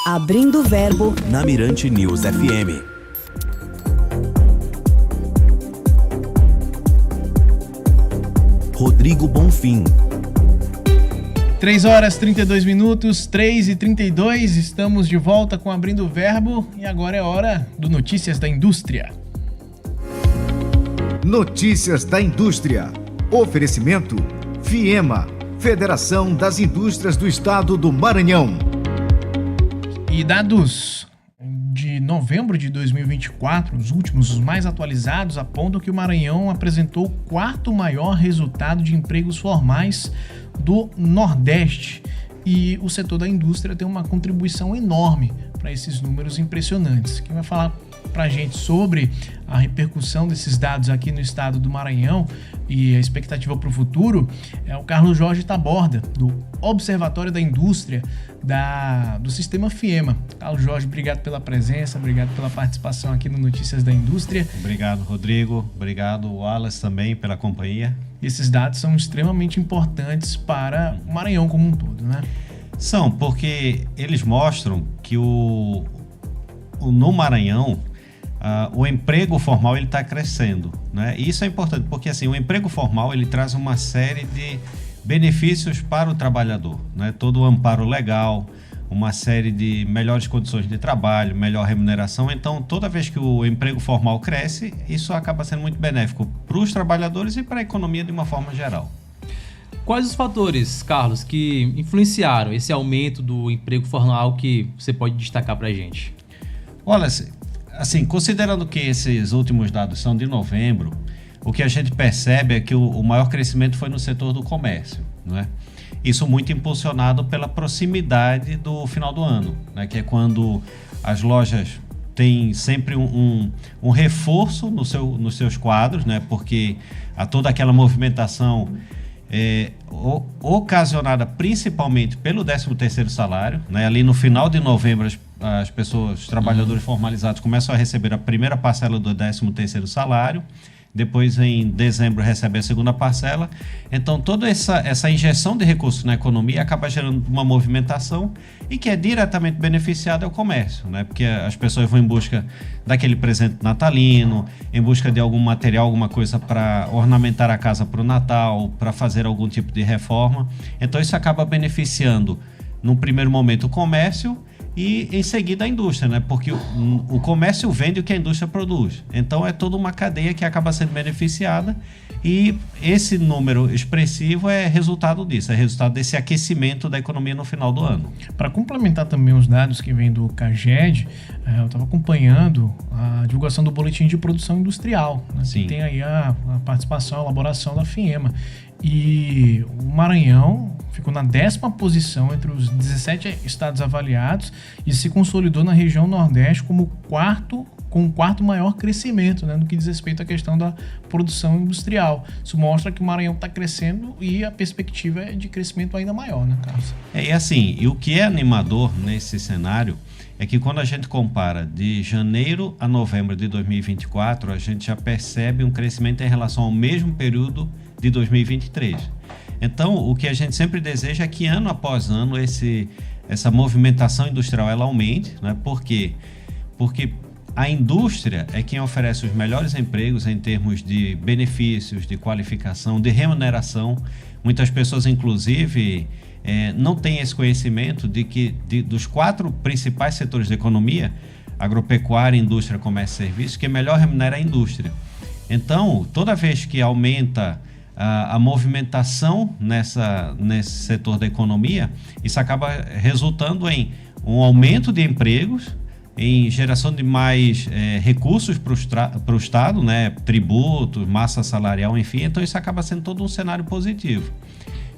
Abrindo o Verbo na Mirante News FM. Rodrigo Bonfim. 3h32, 3h32, estamos de volta com Abrindo o Verbo e agora é hora do Notícias da Indústria. Notícias da Indústria. Oferecimento FIEMA, Federação das Indústrias do Estado do Maranhão. E dados de novembro de 2024, os últimos, os mais atualizados, apontam que o Maranhão apresentou o quarto maior resultado de empregos formais do Nordeste. E o setor da indústria tem uma contribuição enorme para esses números impressionantes. Quem vai falar para a gente sobre a repercussão desses dados aqui no estado do Maranhão e a expectativa para o futuro é o Carlos Jorge Taborda, do Observatório da Indústria do Sistema FIEMA. Carlos Jorge, obrigado pela presença, obrigado pela participação aqui no Notícias da Indústria. Obrigado, Rodrigo. Obrigado, Wallace, também pela companhia. Esses dados são extremamente importantes para o Maranhão como um todo, né? São, porque eles mostram que no Maranhão o emprego formal está crescendo, né? E isso é importante, porque assim, o emprego formal ele traz uma série de benefícios para o trabalhador, né? Todo o amparo legal, uma série de melhores condições de trabalho, melhor remuneração. Então, toda vez que o emprego formal cresce, isso acaba sendo muito benéfico para os trabalhadores e para a economia de uma forma geral. Quais os fatores, Carlos, que influenciaram esse aumento do emprego formal que você pode destacar para a gente? Olha, assim, considerando que esses últimos dados são de novembro, o que a gente percebe é que o maior crescimento foi no setor do comércio, não é? Isso muito impulsionado pela proximidade do final do ano, né? Que é quando as lojas têm sempre um reforço nos seus quadros, né? Porque há toda aquela movimentação ocasionada principalmente pelo 13º salário, né? Ali no final de novembro as pessoas, os trabalhadores formalizados começam a receber a primeira parcela do 13º salário, depois em dezembro recebe a segunda parcela. Então toda essa injeção de recursos na economia acaba gerando uma movimentação e que é diretamente beneficiada ao comércio, né? Porque as pessoas vão em busca daquele presente natalino, em busca de algum material, alguma coisa para ornamentar a casa para o Natal, para fazer algum tipo de reforma. Então isso acaba beneficiando, num primeiro momento, o comércio e em seguida a indústria, né? Porque o comércio vende o que a indústria produz. Então é toda uma cadeia que acaba sendo beneficiada e esse número expressivo é resultado disso, é resultado desse aquecimento da economia no final do ano. Para complementar também os dados que vêm do CAGED, eu estava acompanhando a divulgação do Boletim de Produção Industrial, né? Que tem aí a participação, a elaboração da FIEMA. E o Maranhão ficou na 10ª posição entre os 17 estados avaliados e se consolidou na região Nordeste como com o quarto maior crescimento, né, no que diz respeito à questão da produção industrial. Isso mostra que o Maranhão está crescendo e a perspectiva é de crescimento ainda maior, né, Carlos? E assim, e o que é animador nesse cenário é que quando a gente compara de janeiro a novembro de 2024, a gente já percebe um crescimento em relação ao mesmo período de 2023. Então, o que a gente sempre deseja é que ano após ano essa movimentação industrial ela aumente, né? Por quê? Porque a indústria é quem oferece os melhores empregos em termos de benefícios, de qualificação, de remuneração. Muitas pessoas, inclusive, não têm esse conhecimento de que dos 4 principais setores da economia, agropecuária, indústria, comércio e serviços, quem melhor remunera é a indústria. Então, toda vez que aumenta a movimentação nesse setor da economia, isso acaba resultando em um aumento de empregos, em geração de mais recursos para o Estado, né? Tributos, massa salarial, enfim. Então isso acaba sendo todo um cenário positivo.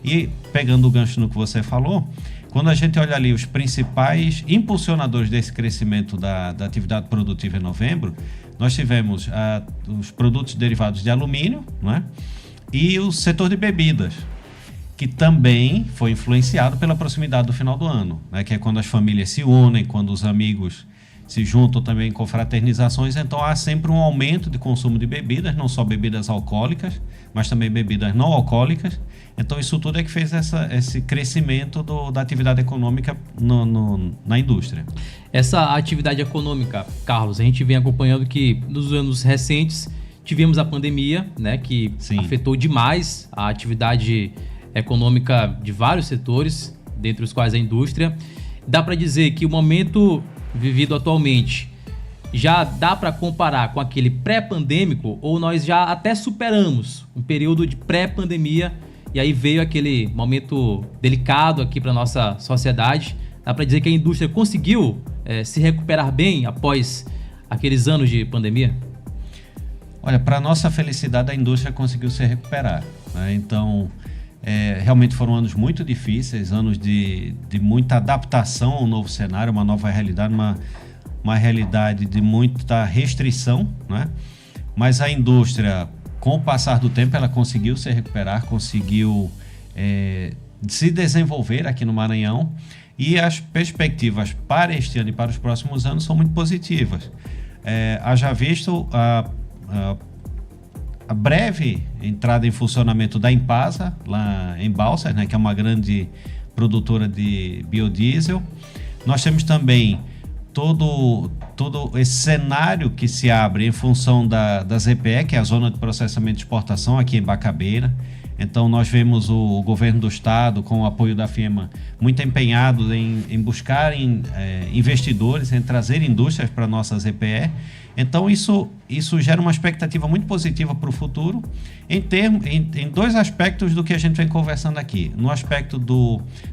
E pegando o gancho no que você falou, quando a gente olha ali os principais impulsionadores desse crescimento da atividade produtiva em novembro, nós tivemos os produtos derivados de alumínio, né? E o setor de bebidas, que também foi influenciado pela proximidade do final do ano, né? Que é quando as famílias se unem, quando os amigos se juntam também com fraternizações. Então há sempre um aumento de consumo de bebidas, não só bebidas alcoólicas, mas também bebidas não alcoólicas. Então, isso tudo é que fez esse crescimento da atividade econômica na indústria. Essa atividade econômica, Carlos, a gente vem acompanhando que nos anos recentes tivemos a pandemia, né, que Sim. afetou demais a atividade econômica de vários setores, dentre os quais a indústria. Dá para dizer que o momento vivido atualmente já dá para comparar com aquele pré-pandêmico, ou nós já até superamos um período de pré-pandemia e aí veio aquele momento delicado aqui para nossa sociedade? Dá para dizer que a indústria conseguiu se recuperar bem após aqueles anos de pandemia? Olha, para nossa felicidade, a indústria conseguiu se recuperar, né? Então, realmente foram anos muito difíceis, anos de muita adaptação ao novo cenário, uma nova realidade, uma realidade de muita restrição, né? Mas a indústria, com o passar do tempo, ela conseguiu se recuperar, conseguiu se desenvolver aqui no Maranhão, e as perspectivas para este ano e para os próximos anos são muito positivas. Haja visto a breve entrada em funcionamento da Impasa, lá em Balsas, né, que é uma grande produtora de biodiesel. Nós temos também todo esse cenário que se abre em função da ZPE, que é a Zona de Processamento e Exportação aqui em Bacabeira. Então, nós vemos o governo do estado, com o apoio da FIEMA, muito empenhado em buscarem investidores, em trazer indústrias para a nossa ZPE. Então, isso gera uma expectativa muito positiva para o futuro, em dois aspectos do que a gente vem conversando aqui. No aspecto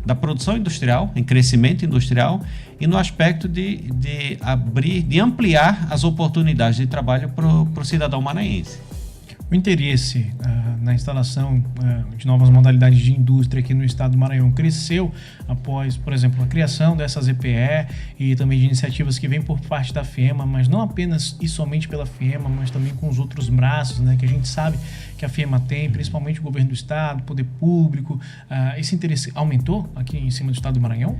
da produção industrial, em crescimento industrial, e no aspecto de ampliar as oportunidades de trabalho para o cidadão maranhense. O interesse na instalação de novas modalidades de indústria aqui no estado do Maranhão cresceu após, por exemplo, a criação dessa ZPE e também de iniciativas que vêm por parte da FIEMA, mas não apenas e somente pela FIEMA, mas também com os outros braços, né, que a gente sabe que a FIEMA tem, principalmente o governo do estado, poder público. Esse interesse aumentou aqui em cima do estado do Maranhão?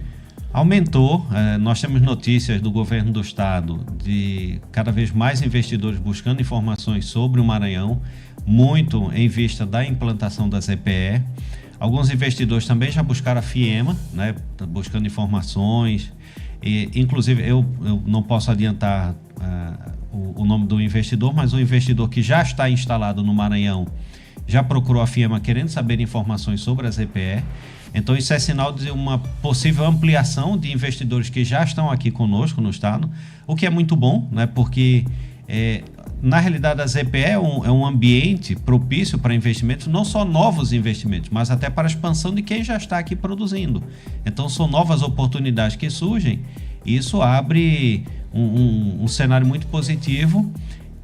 Aumentou. Nós temos notícias do governo do estado de cada vez mais investidores buscando informações sobre o Maranhão, muito em vista da implantação da ZPE. Alguns investidores também já buscaram a FIEMA, né, buscando informações. Inclusive, eu não posso adiantar o nome do investidor, mas o investidor que já está instalado no Maranhão já procurou a FIEMA querendo saber informações sobre a ZPE. Então, isso é sinal de uma possível ampliação de investidores que já estão aqui conosco no estado, o que é muito bom, né? Porque, na realidade, a ZPE é um ambiente propício para investimentos, não só novos investimentos, mas até para a expansão de quem já está aqui produzindo. Então, são novas oportunidades que surgem, e isso abre um cenário muito positivo,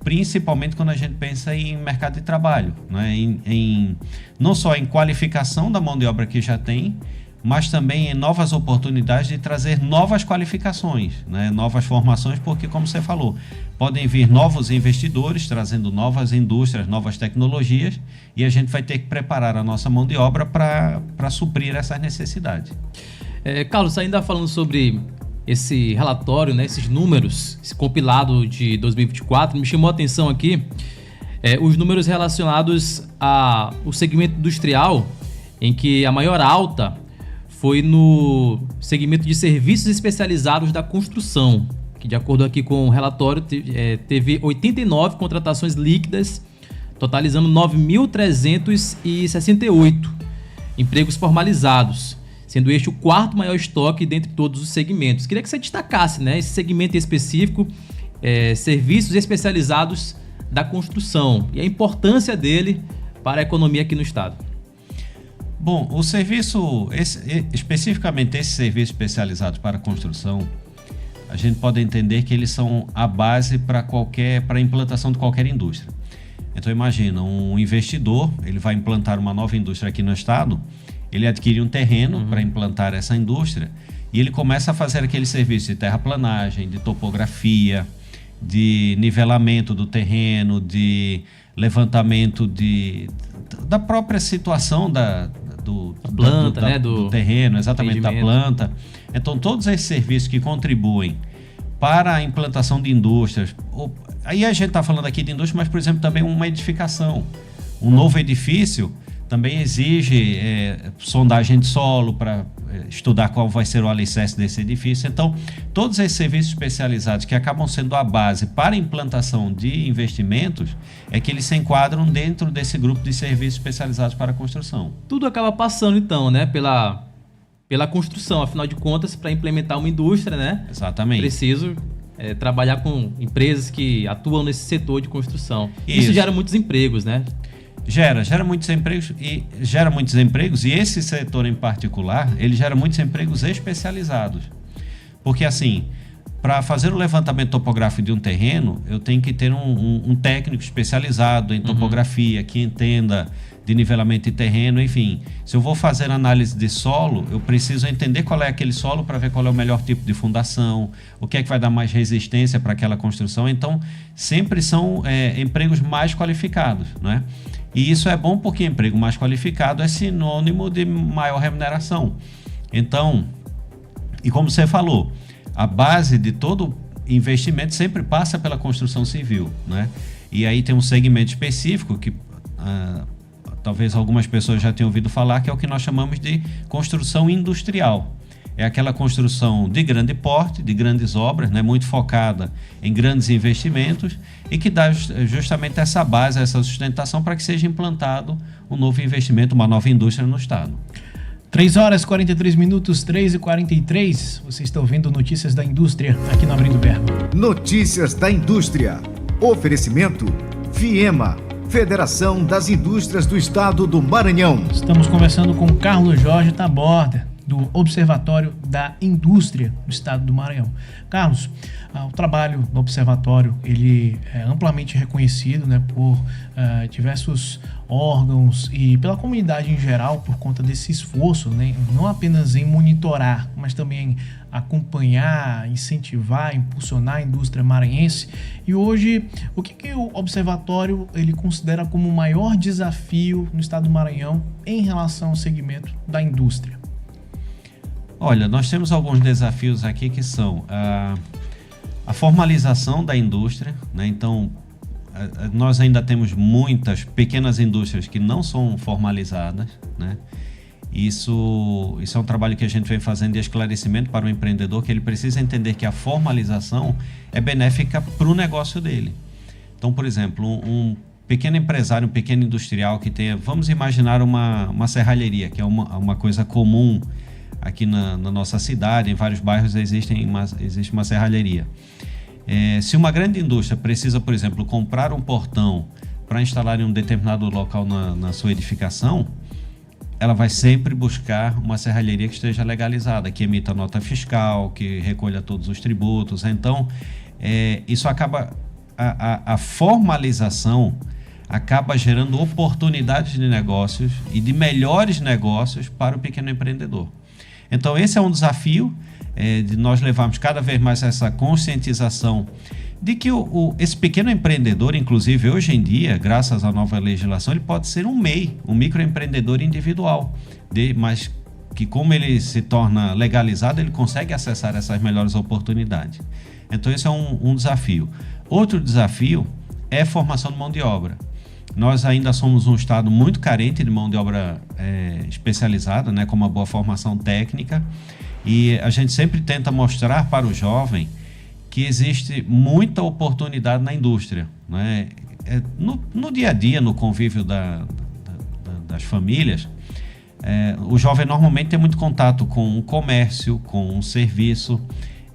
principalmente quando a gente pensa em mercado de trabalho, né? Não só em qualificação da mão de obra que já tem, mas também em novas oportunidades de trazer novas qualificações, né? Novas formações, porque, como você falou, podem vir novos investidores trazendo novas indústrias, novas tecnologias, e a gente vai ter que preparar a nossa mão de obra para suprir essas necessidades. Carlos, ainda falando sobre esse relatório, né, esses números, esse compilado de 2024, me chamou a atenção aqui os números relacionados ao segmento industrial, em que a maior alta foi no segmento de serviços especializados da construção, que, de acordo aqui com o relatório, teve 89 contratações líquidas, totalizando 9.368 empregos formalizados, sendo este o quarto maior estoque dentre todos os segmentos. Queria que você destacasse, né, esse segmento em específico, serviços especializados da construção, e a importância dele para a economia aqui no estado. Bom, o serviço, especificamente esses serviços especializados para a construção, a gente pode entender que eles são a base para a implantação de qualquer indústria. Então, imagina, um investidor, ele vai implantar uma nova indústria aqui no estado, ele adquire um terreno para implantar essa indústria e ele começa a fazer aquele serviço de terraplanagem, de topografia, de nivelamento do terreno, de levantamento da própria situação do terreno, exatamente, da planta. Então, todos esses serviços que contribuem para a implantação de indústrias, aí a gente está falando aqui de indústria, mas, por exemplo, também uma edificação. Um novo edifício também exige sondagem de solo para estudar qual vai ser o alicerce desse edifício. Então, todos esses serviços especializados que acabam sendo a base para a implantação de investimentos é que eles se enquadram dentro desse grupo de serviços especializados para a construção. Tudo acaba passando, então, né, pela construção. Afinal de contas, para implementar uma indústria, né? Exatamente. Preciso trabalhar com empresas que atuam nesse setor de construção. Isso gera muitos empregos, né? Gera muitos empregos e esse setor em particular, ele gera muitos empregos especializados. Porque assim, para fazer o levantamento topográfico de um terreno, eu tenho que ter um técnico especializado em topografia, que entenda de nivelamento de terreno, enfim. Se eu vou fazer análise de solo, eu preciso entender qual é aquele solo para ver qual é o melhor tipo de fundação, o que é que vai dar mais resistência para aquela construção. Então, sempre são empregos mais qualificados, né? E isso é bom porque emprego mais qualificado é sinônimo de maior remuneração. Então, e como você falou, a base de todo investimento sempre passa pela construção civil, né? E aí tem um segmento específico que talvez algumas pessoas já tenham ouvido falar, que é o que nós chamamos de construção industrial. É aquela construção de grande porte, de grandes obras, né, muito focada em grandes investimentos e que dá justamente essa base, essa sustentação para que seja implantado um novo investimento, uma nova indústria no estado. 3h43, 3h43. Você está ouvindo Notícias da Indústria aqui no Abrindo Verbo. Notícias da Indústria. Oferecimento FIEMA, Federação das Indústrias do Estado do Maranhão. Estamos conversando com Carlos Jorge Taborda, do Observatório da Indústria do Estado do Maranhão. Carlos, o trabalho do Observatório ele é amplamente reconhecido, né, por diversos órgãos e pela comunidade em geral por conta desse esforço, né, não apenas em monitorar, mas também acompanhar, incentivar, impulsionar a indústria maranhense. E hoje, o que o Observatório ele considera como o maior desafio no Estado do Maranhão em relação ao segmento da indústria? Olha, nós temos alguns desafios aqui que são a formalização da indústria, né? Então, nós ainda temos muitas pequenas indústrias que não são formalizadas, né? Isso é um trabalho que a gente vem fazendo de esclarecimento para o empreendedor, que ele precisa entender que a formalização é benéfica para o negócio dele. Então, por exemplo, um pequeno empresário, um pequeno industrial que tenha, vamos imaginar uma serralheria, que é uma coisa comum aqui na nossa cidade, em vários bairros existe uma serralheria. Se uma grande indústria precisa, por exemplo, comprar um portão para instalar em um determinado local na sua edificação, ela vai sempre buscar uma serralheria que esteja legalizada, que emita nota fiscal, que recolha todos os tributos. Então, isso acaba... A formalização acaba gerando oportunidades de negócios e de melhores negócios para o pequeno empreendedor. Então, esse é um desafio de nós levarmos cada vez mais essa conscientização de que esse pequeno empreendedor, inclusive hoje em dia, graças à nova legislação, ele pode ser um MEI, um microempreendedor individual, mas que como ele se torna legalizado, ele consegue acessar essas melhores oportunidades. Então, esse é um desafio. Outro desafio é a formação de mão de obra. Nós ainda somos um estado muito carente de mão de obra especializada, né, com uma boa formação técnica, e a gente sempre tenta mostrar para o jovem que existe muita oportunidade na indústria, né? No dia a dia, no convívio das famílias, o jovem normalmente tem muito contato com o comércio, com o serviço.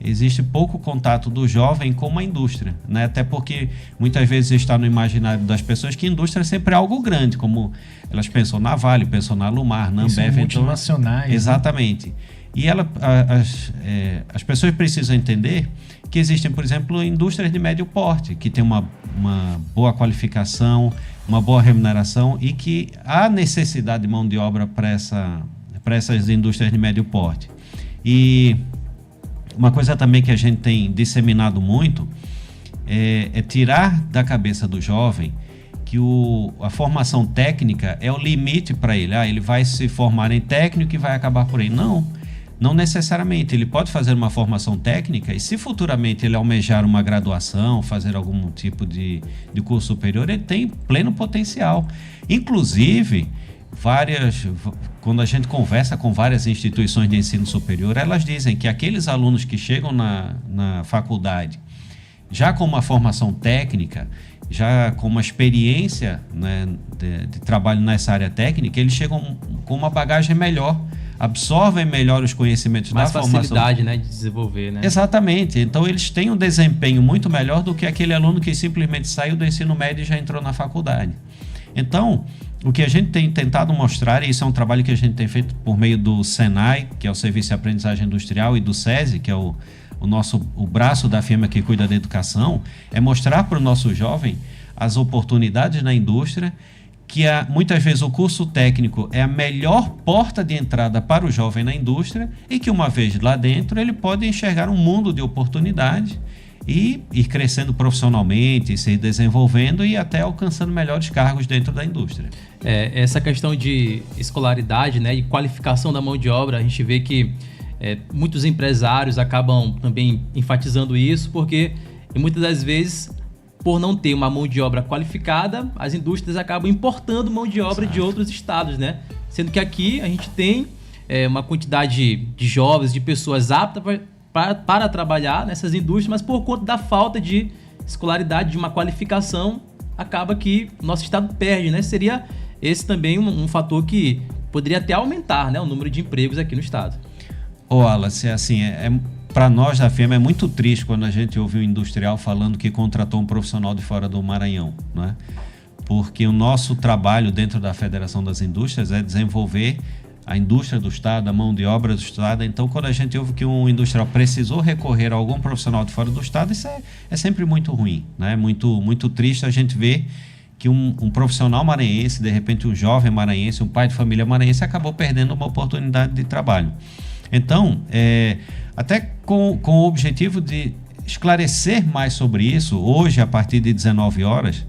Existe pouco contato do jovem com uma indústria, né? Até porque muitas vezes está no imaginário das pessoas que indústria é sempre algo grande, como elas pensam na Vale, pensam na Lumar, na Ambev. Multinacionais. Então, exatamente. Né? E as pessoas precisam entender que existem, por exemplo, indústrias de médio porte, que têm uma boa qualificação, uma boa remuneração e que há necessidade de mão de obra para essas indústrias de médio porte. E uma coisa também que a gente tem disseminado muito é tirar da cabeça do jovem que a formação técnica é o limite para ele. Ele vai se formar em técnico e vai acabar por aí. Não necessariamente. Ele pode fazer uma formação técnica e se futuramente ele almejar uma graduação, fazer algum tipo de curso superior, ele tem pleno potencial. Inclusive, quando a gente conversa com várias instituições de ensino superior, elas dizem que aqueles alunos que chegam na faculdade já com uma formação técnica, já com uma experiência, né, de trabalho nessa área técnica, eles chegam com uma bagagem melhor, absorvem melhor os conhecimentos da formação. Mais facilidade, né, de desenvolver, né? Exatamente. Então, eles têm um desempenho muito melhor do que aquele aluno que simplesmente saiu do ensino médio e já entrou na faculdade. Então, o que a gente tem tentado mostrar, e isso é um trabalho que a gente tem feito por meio do SENAI, que é o Serviço de Aprendizagem Industrial, e do SESI, que é o braço da FIEMA que cuida da educação, é mostrar para o nosso jovem as oportunidades na indústria, que muitas vezes o curso técnico é a melhor porta de entrada para o jovem na indústria e que uma vez lá dentro ele pode enxergar um mundo de oportunidades e ir crescendo profissionalmente, se desenvolvendo e até alcançando melhores cargos dentro da indústria. Essa questão de escolaridade, né, e qualificação da mão de obra, a gente vê que muitos empresários acabam também enfatizando isso, porque muitas das vezes, por não ter uma mão de obra qualificada, as indústrias acabam importando mão de obra de outros estados, né? Sendo que aqui a gente tem uma quantidade de jovens, de pessoas aptas para trabalhar nessas indústrias, mas por conta da falta de escolaridade, de uma qualificação, acaba que o nosso estado perde, né? Seria esse também um fator que poderia até aumentar, né, o número de empregos aqui no estado. Wallace, assim, para nós da FIEMA é muito triste quando a gente ouve um industrial falando que contratou um profissional de fora do Maranhão, né? Porque o nosso trabalho dentro da Federação das Indústrias é desenvolver a indústria do estado, a mão de obra do estado. Então, quando a gente ouve que um industrial precisou recorrer a algum profissional de fora do estado, isso é sempre muito ruim, né? Muito, muito triste a gente ver que um profissional maranhense, de repente um jovem maranhense, um pai de família maranhense, acabou perdendo uma oportunidade de trabalho. Então, até com o objetivo de esclarecer mais sobre isso, hoje, a partir de 19 horas,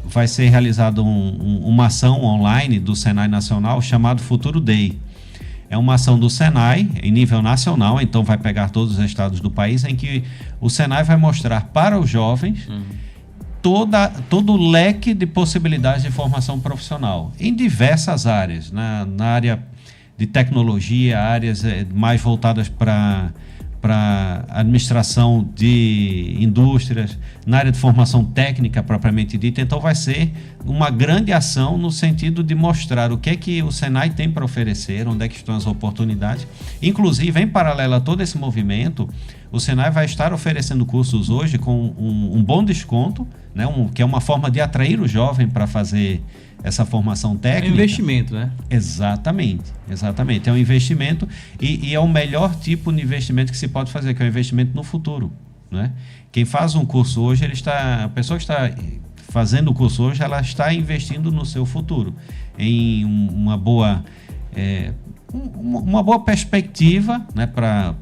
vai ser realizada uma ação online do Senai Nacional chamado Futuro Day. É uma ação do Senai em nível nacional, então vai pegar todos os estados do país, em que o Senai vai mostrar para os jovens todo o leque de possibilidades de formação profissional, em diversas áreas, na área de tecnologia, áreas mais voltadas para administração de indústrias, na área de formação técnica propriamente dita. Então vai ser uma grande ação no sentido de mostrar o que é que o Senai tem para oferecer, onde é que estão as oportunidades. Inclusive, em paralelo a todo esse movimento, o Senai vai estar oferecendo cursos hoje com um bom desconto, né, que é uma forma de atrair o jovem para fazer essa formação técnica. É um investimento, né? Exatamente. É um investimento e é o melhor tipo de investimento que se pode fazer, que é o investimento no futuro, né? Quem faz um curso hoje, a pessoa que está fazendo o curso hoje, ela está investindo no seu futuro, em uma boa perspectiva, né, para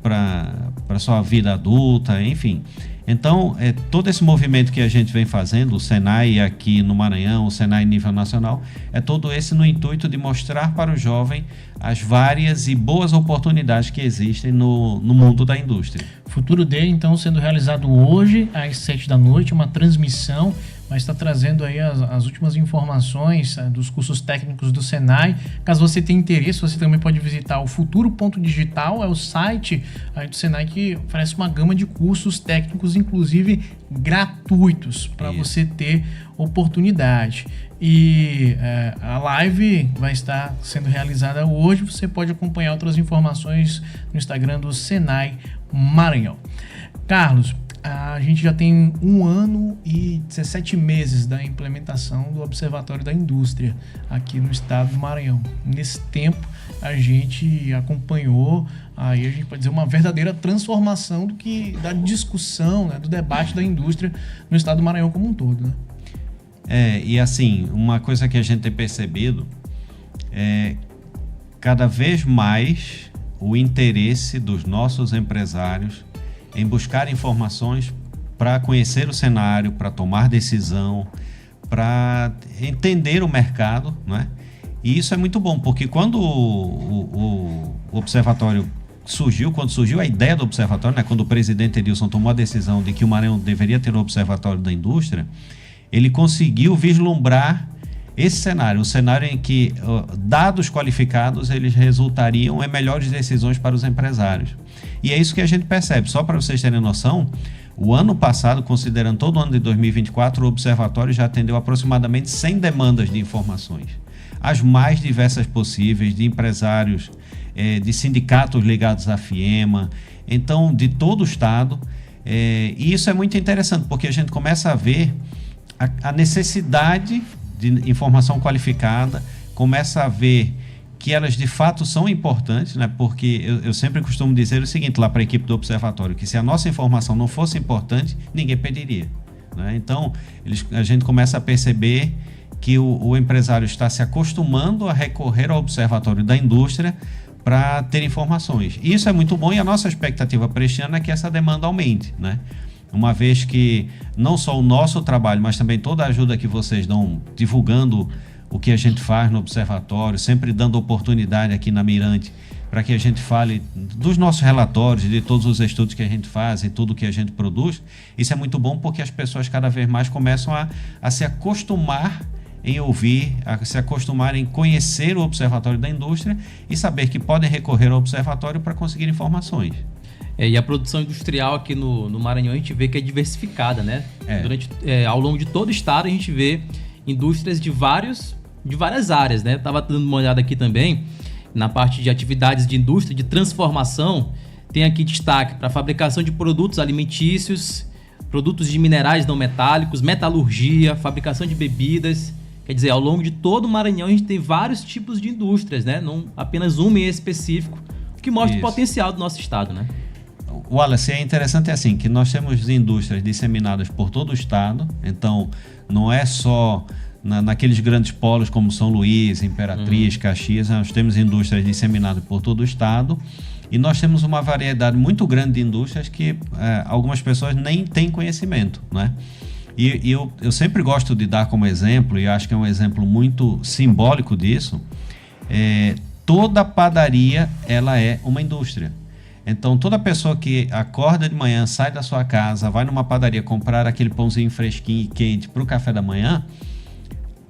a sua vida adulta, enfim. Então, todo esse movimento que a gente vem fazendo, o Senai aqui no Maranhão, o Senai em nível nacional, é todo esse no intuito de mostrar para o jovem as várias e boas oportunidades que existem no mundo da indústria. Futuro Day, então, sendo realizado hoje às 7 da noite, uma transmissão, mas está trazendo aí as últimas informações dos cursos técnicos do Senai. Caso você tenha interesse, você também pode visitar o futuro.digital, é o site aí do Senai que oferece uma gama de cursos técnicos, inclusive gratuitos, para você ter oportunidade. E a live vai estar sendo realizada hoje. Você pode acompanhar outras informações no Instagram do Senai Maranhão. Carlos, a gente já tem 1 ano e 17 meses da implementação do Observatório da Indústria aqui no estado do Maranhão. Nesse tempo, a gente acompanhou, aí a gente pode dizer, uma verdadeira transformação da discussão, né, do debate da indústria no estado do Maranhão como um todo, né? E assim, uma coisa que a gente tem percebido é cada vez mais o interesse dos nossos empresários em buscar informações para conhecer o cenário, para tomar decisão, para entender o mercado, né? E isso é muito bom, porque quando o observatório surgiu, quando surgiu a ideia do observatório, né, quando o presidente Edilson tomou a decisão de que o Maranhão deveria ter um observatório da indústria, ele conseguiu vislumbrar esse cenário, um cenário em que dados qualificados eles resultariam em melhores decisões para os empresários. E é isso que a gente percebe. Só para vocês terem noção, o ano passado, considerando todo o ano de 2024, o Observatório já atendeu aproximadamente 100 demandas de informações, as mais diversas possíveis, de empresários, de sindicatos ligados à FIEMA, então de todo o estado. E isso é muito interessante, porque a gente começa a ver a necessidade de informação qualificada, começa a ver que elas de fato são importantes, né? Porque eu sempre costumo dizer o seguinte lá para a equipe do Observatório, que se a nossa informação não fosse importante, ninguém pediria, né? Então, a gente começa a perceber que o empresário está se acostumando a recorrer ao Observatório da Indústria para ter informações. E isso é muito bom, e a nossa expectativa para este ano é que essa demanda aumente, né? Uma vez que não só o nosso trabalho, mas também toda a ajuda que vocês dão divulgando o que a gente faz no Observatório, sempre dando oportunidade aqui na Mirante para que a gente fale dos nossos relatórios, de todos os estudos que a gente faz e tudo que a gente produz. Isso é muito bom porque as pessoas cada vez mais começam a se acostumar em ouvir, a se acostumar em conhecer o Observatório da Indústria e saber que podem recorrer ao Observatório para conseguir informações. E a produção industrial aqui no Maranhão a gente vê que é diversificada, né? Ao longo de todo o estado a gente vê indústrias de várias áreas, né? Estava dando uma olhada aqui também na parte de atividades de indústria de transformação. Tem aqui destaque para a fabricação de produtos alimentícios, produtos de minerais não metálicos, metalurgia, fabricação de bebidas. Quer dizer, ao longo de todo o Maranhão a gente tem vários tipos de indústrias, né? Não apenas uma em específico, o que mostra o potencial do nosso estado, né? Wallace, é interessante assim, que nós temos indústrias disseminadas por todo o estado, então não é só naqueles grandes polos como São Luís, Imperatriz, Caxias, nós temos indústrias disseminadas por todo o estado e nós temos uma variedade muito grande de indústrias que algumas pessoas nem têm conhecimento, né? E eu sempre gosto de dar como exemplo, e acho que é um exemplo muito simbólico disso, toda padaria ela é uma indústria. Então, toda pessoa que acorda de manhã, sai da sua casa, vai numa padaria comprar aquele pãozinho fresquinho e quente para o café da manhã,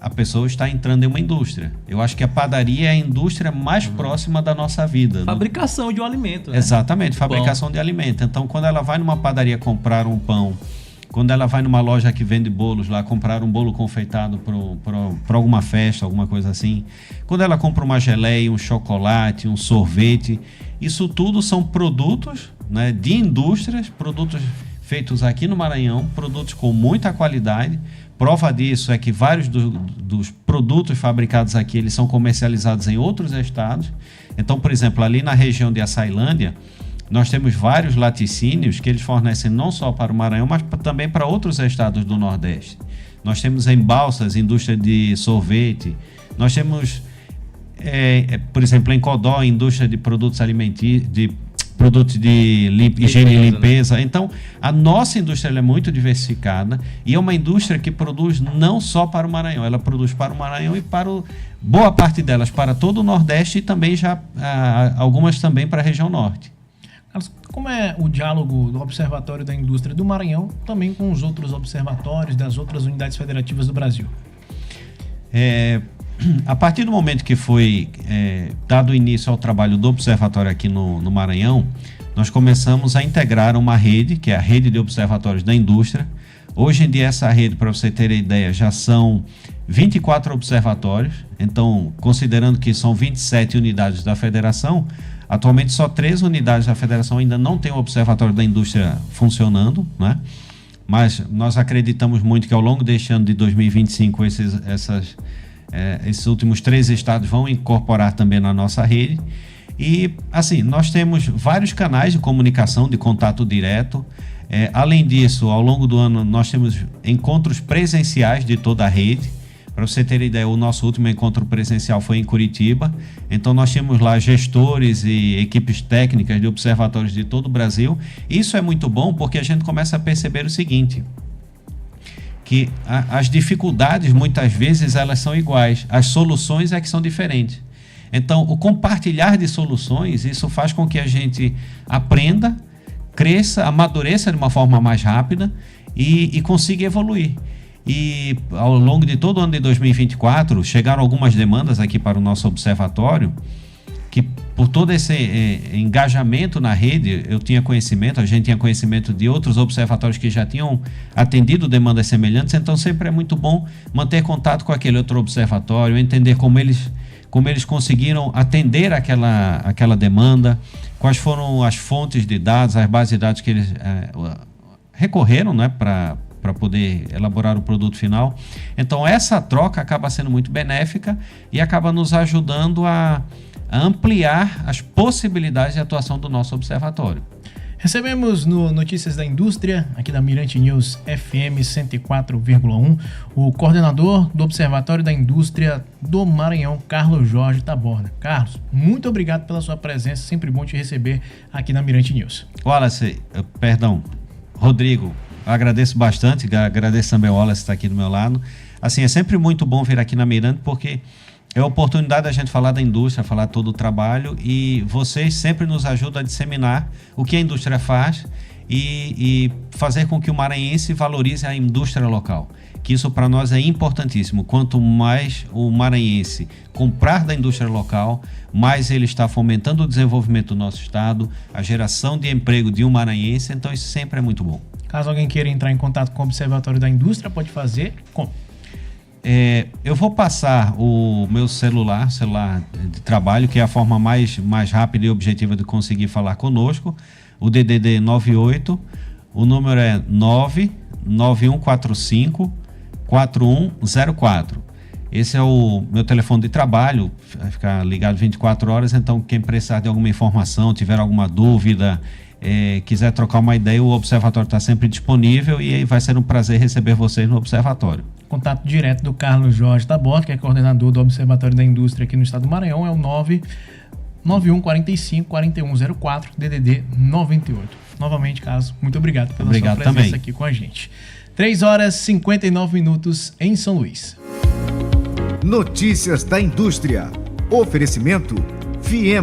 a pessoa está entrando em uma indústria. Eu acho que a padaria é a indústria mais próxima da nossa vida. Fabricação de um alimento, né? Exatamente, fabricação de alimento. Então, quando ela vai numa padaria comprar um pão, quando ela vai numa loja que vende bolos lá, comprar um bolo confeitado para alguma festa, alguma coisa assim, quando ela compra uma geleia, um chocolate, um sorvete, isso tudo são produtos, né, de indústrias, produtos feitos aqui no Maranhão, produtos com muita qualidade. Prova disso é que vários dos produtos fabricados aqui, eles são comercializados em outros estados. Então, por exemplo, ali na região de Açailândia, nós temos vários laticínios que eles fornecem não só para o Maranhão, mas também para outros estados do Nordeste. Nós temos em Balsas, indústria de sorvete. Nós temos, por exemplo, em Codó, indústria de produtos alimentícios, de produtos de higiene e limpeza. Né? Então, a nossa indústria ela é muito diversificada e é uma indústria que produz não só para o Maranhão, ela produz para o Maranhão e para boa parte delas para todo o Nordeste e também já algumas também para a região Norte. Como é o diálogo do Observatório da Indústria do Maranhão também com os outros observatórios das outras unidades federativas do Brasil? A partir do momento que foi dado início ao trabalho do Observatório aqui no Maranhão, nós começamos a integrar uma rede, que é a Rede de Observatórios da Indústria. Hoje em dia essa rede, para você ter ideia, já são 24 observatórios. Então, considerando que são 27 unidades da federação, atualmente só 3 unidades da federação ainda não tem o Observatório da Indústria funcionando, né? Mas nós acreditamos muito que ao longo deste ano de 2025 esses últimos 3 estados vão incorporar também na nossa rede. E assim, nós temos vários canais de comunicação, de contato direto. Além disso, ao longo do ano nós temos encontros presenciais de toda a rede. Para você ter ideia, o nosso último encontro presencial foi em Curitiba. Então nós temos lá gestores e equipes técnicas de observatórios de todo o Brasil. Isso é muito bom porque a gente começa a perceber o seguinte, que as dificuldades muitas vezes elas são iguais, as soluções é que são diferentes. Então o compartilhar de soluções, isso faz com que a gente aprenda, cresça, amadureça de uma forma mais rápida e consiga evoluir. E ao longo de todo o ano de 2024, chegaram algumas demandas aqui para o nosso observatório, que por todo esse engajamento na rede, a gente tinha conhecimento de outros observatórios que já tinham atendido demandas semelhantes, então sempre é muito bom manter contato com aquele outro observatório, entender como eles conseguiram atender aquela demanda, quais foram as fontes de dados, as bases de dados que eles recorreram, né, para poder elaborar o produto final. Então essa troca acaba sendo muito benéfica e acaba nos ajudando a ampliar as possibilidades de atuação do nosso observatório. Recebemos no Notícias da Indústria, aqui da Mirante News FM 104,1, o coordenador do Observatório da Indústria do Maranhão, Carlos Jorge Taborda. Carlos, muito obrigado pela sua presença, sempre bom te receber aqui na Mirante News. Rodrigo, agradeço bastante, agradeço também o Wallace estar aqui do meu lado. Assim, é sempre muito bom vir aqui na Mirante, porque é a oportunidade da gente falar da indústria, falar todo o trabalho, e vocês sempre nos ajudam a disseminar o que a indústria faz e fazer com que o maranhense valorize a indústria local. Que isso para nós é importantíssimo. Quanto mais o maranhense comprar da indústria local, mais ele está fomentando o desenvolvimento do nosso estado, a geração de emprego de um maranhense, então isso sempre é muito bom. Caso alguém queira entrar em contato com o Observatório da Indústria, pode fazer como? Eu vou passar o meu celular de trabalho, que é a forma mais rápida e objetiva de conseguir falar conosco, o DDD 98, o número é 99145-4104. Esse é o meu telefone de trabalho, vai ficar ligado 24 horas, então quem precisar de alguma informação, tiver alguma dúvida, quiser trocar uma ideia, o Observatório está sempre disponível e vai ser um prazer receber vocês no Observatório. Contato direto do Carlos Jorge Taborda, que é coordenador do Observatório da Indústria aqui no estado do Maranhão, é o 99145-4104, DDD 98. Novamente, Carlos, muito obrigado pela sua presença também aqui com a gente. 3h59 em São Luís. Notícias da Indústria. Oferecimento FIEMA.